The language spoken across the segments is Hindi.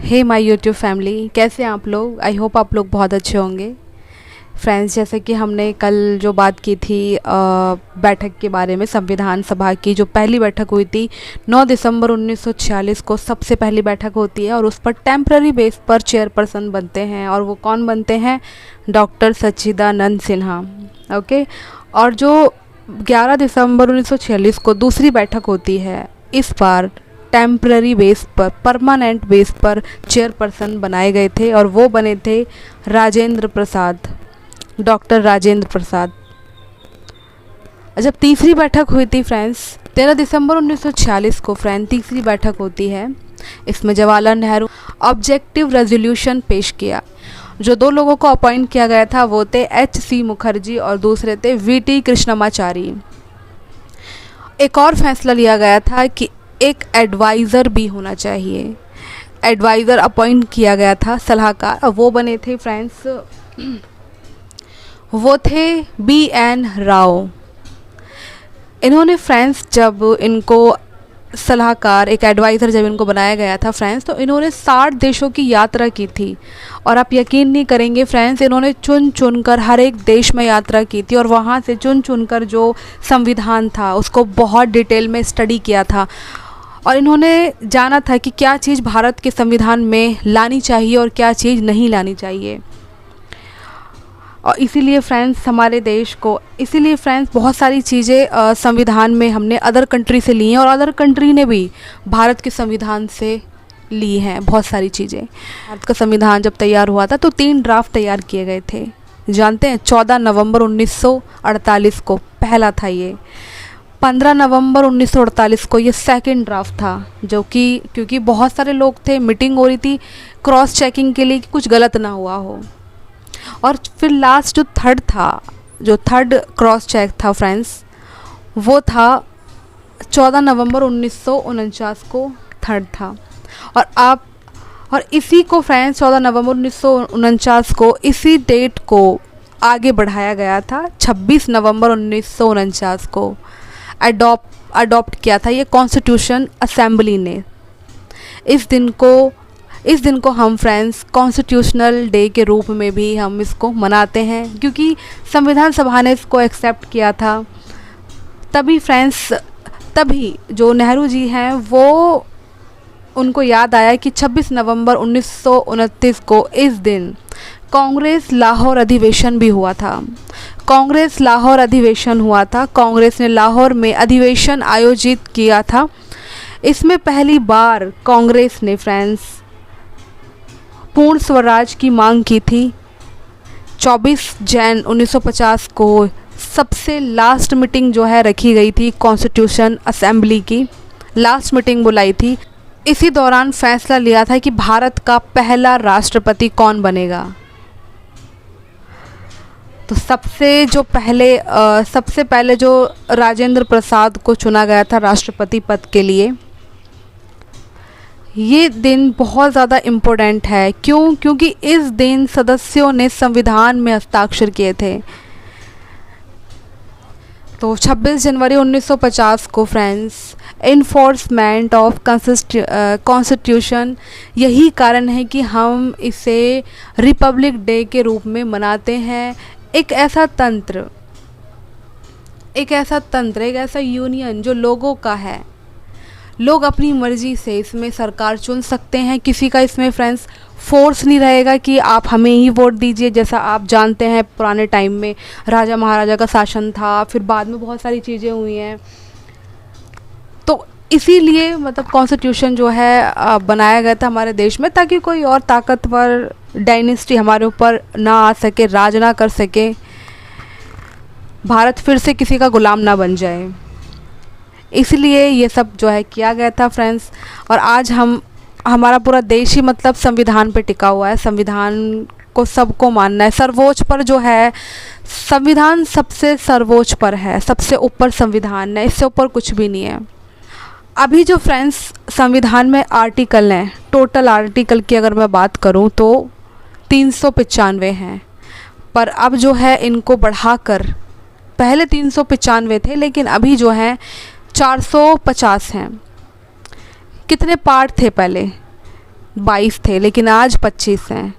हे माय यूट्यूब फैमिली, कैसे हैं आप लोग। आई होप आप लोग बहुत अच्छे होंगे। फ्रेंड्स, जैसे कि हमने कल जो बात की थी बैठक के बारे में, संविधान सभा की जो पहली बैठक हुई थी 9 दिसंबर 1946 को सबसे पहली बैठक होती है और उस पर टेम्प्ररी बेस पर चेयरपर्सन बनते हैं। और वो कौन बनते हैं? डॉक्टर सच्चिदानंद सिन्हा। ओके। और जो 11 दिसंबर 1946 को दूसरी बैठक होती है, इस बार टेम्प्ररी बेस पर, परमानेंट बेस पर चेयरपर्सन बनाए गए थे और वो बने थे राजेंद्र प्रसाद, डॉक्टर राजेंद्र प्रसाद। जब तीसरी बैठक हुई थी फ्रेंड्स 13 दिसंबर 1946 को, फ्रेंड तीसरी बैठक होती है। इसमें जवाहरलाल नेहरू ऑब्जेक्टिव रेजोल्यूशन पेश किया। जो दो लोगों को अपॉइंट किया गया था वो थे H.C. मुखर्जी और दूसरे थे V.T. कृष्णमाचारी। एक और फैसला लिया गया था कि एक एडवाइज़र भी होना चाहिए। एडवाइज़र अपॉइंट किया गया था, सलाहकार, और वो बने थे फ्रेंड्स, वो थे B.N. राव। इन्होंने फ्रेंड्स जब इनको सलाहकार, एक एडवाइज़र जब इनको बनाया गया था फ्रेंड्स, तो इन्होंने 60 देशों की यात्रा की थी। और आप यकीन नहीं करेंगे फ्रेंड्स, इन्होंने चुन चुन कर हर एक देश में यात्रा की थी और वहाँ से चुन चुन कर जो संविधान था उसको बहुत डिटेल में स्टडी किया था। और इन्होंने जाना था कि क्या चीज़ भारत के संविधान में लानी चाहिए और क्या चीज़ नहीं लानी चाहिए। और इसीलिए फ्रेंड्स हमारे देश को, इसीलिए फ्रेंड्स बहुत सारी चीज़ें संविधान में हमने अदर कंट्री से ली हैं और अदर कंट्री ने भी भारत के संविधान से ली हैं बहुत सारी चीज़ें। भारत का संविधान जब तैयार हुआ था तो 3 ड्राफ्ट तैयार किए गए थे, जानते हैं। 14 नवंबर 1948 को पहला था ये। 15 नवंबर 1948 को ये सेकंड ड्राफ्ट था, जो कि क्योंकि बहुत सारे लोग थे, मीटिंग हो रही थी क्रॉस चेकिंग के लिए कि कुछ गलत ना हुआ हो। और फिर लास्ट जो थर्ड था, जो थर्ड क्रॉस चेक था फ्रेंड्स, वो था 14 नवंबर 1949 को थर्ड था। और इसी को फ्रेंड्स 14 नवंबर 1949 को, इसी डेट को आगे बढ़ाया गया था 26 नवंबर 1949 को अडॉप्ट किया था ये कॉन्स्टिट्यूशन असेंबली ने। इस दिन को हम फ्रेंड्स कॉन्स्टिट्यूशनल डे के रूप में भी हम इसको मनाते हैं, क्योंकि संविधान सभा ने इसको एक्सेप्ट किया था। तभी जो नेहरू जी हैं वो, उनको याद आया कि 26 नवंबर 1929 को इस दिन कांग्रेस लाहौर अधिवेशन भी हुआ था। कांग्रेस ने लाहौर में अधिवेशन आयोजित किया था। इसमें पहली बार कांग्रेस ने फ्रेंड्स पूर्ण स्वराज की मांग की थी। 24 जनवरी 1950 को सबसे लास्ट मीटिंग जो है रखी गई थी, कॉन्स्टिट्यूशन असेंबली की लास्ट मीटिंग बुलाई थी। इसी दौरान फैसला लिया था कि भारत का पहला राष्ट्रपति कौन बनेगा। तो सबसे पहले जो राजेंद्र प्रसाद को चुना गया था राष्ट्रपति पद के लिए। ये दिन बहुत ज़्यादा इम्पोर्टेंट है। क्योंकि इस दिन सदस्यों ने संविधान में हस्ताक्षर किए थे। तो 26 जनवरी 1950 को फ्रेंड्स इन्फोर्समेंट ऑफ कॉन्स्टिट्यूशन, यही कारण है कि हम इसे रिपब्लिक डे के रूप में मनाते हैं। एक ऐसा यूनियन जो लोगों का है। लोग अपनी मर्ज़ी से इसमें सरकार चुन सकते हैं। किसी का इसमें फ्रेंड्स फोर्स नहीं रहेगा कि आप हमें ही वोट दीजिए। जैसा आप जानते हैं पुराने टाइम में राजा महाराजा का शासन था, फिर बाद में बहुत सारी चीज़ें हुई हैं। तो इसीलिए मतलब कॉन्स्टिट्यूशन जो है बनाया गया था हमारे देश में, ताकि कोई और ताकतवर डायनेस्टी हमारे ऊपर ना आ सके, राज ना कर सके, भारत फिर से किसी का गुलाम ना बन जाए। इसलिए ये सब जो है किया गया था फ्रेंड्स। और आज हमारा पूरा देश ही मतलब संविधान पे टिका हुआ है। संविधान को सबको मानना है। सर्वोच्च पर जो है संविधान सबसे सर्वोच्च पर है, सबसे ऊपर संविधान है, इससे ऊपर कुछ भी नहीं है। अभी जो फ्रेंड्स संविधान में आर्टिकल हैं, टोटल आर्टिकल की अगर मैं बात करूं तो 395 हैं। पर अब जो है इनको बढ़ाकर, पहले 395 थे लेकिन अभी जो है 450 हैं। कितने पार्ट थे पहले? 22 थे, लेकिन आज 25 हैं।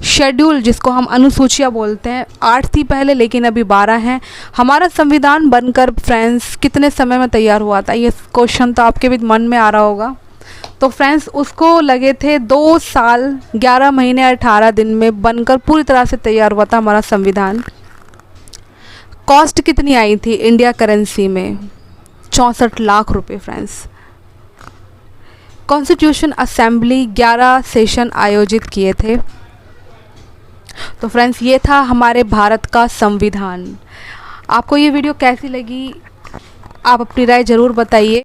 शेड्यूल, जिसको हम अनुसूचियाँ बोलते हैं, 8 थी पहले लेकिन अभी 12 हैं। हमारा संविधान बनकर फ्रेंड्स कितने समय में तैयार हुआ था, ये क्वेश्चन तो आपके भी मन में आ रहा होगा। तो फ्रेंड्स उसको लगे थे 2 साल 11 महीने 18 दिन में बनकर पूरी तरह से तैयार हुआ था हमारा संविधान। कॉस्ट कितनी आई थी इंडिया करेंसी में? 64 लाख रुपए फ्रेंड्स। कॉन्स्टिट्यूशन असेंबली 11 सेशन आयोजित किए थे। तो फ्रेंड्स ये था हमारे भारत का संविधान। आपको ये वीडियो कैसी लगी, आप अपनी राय ज़रूर बताइए।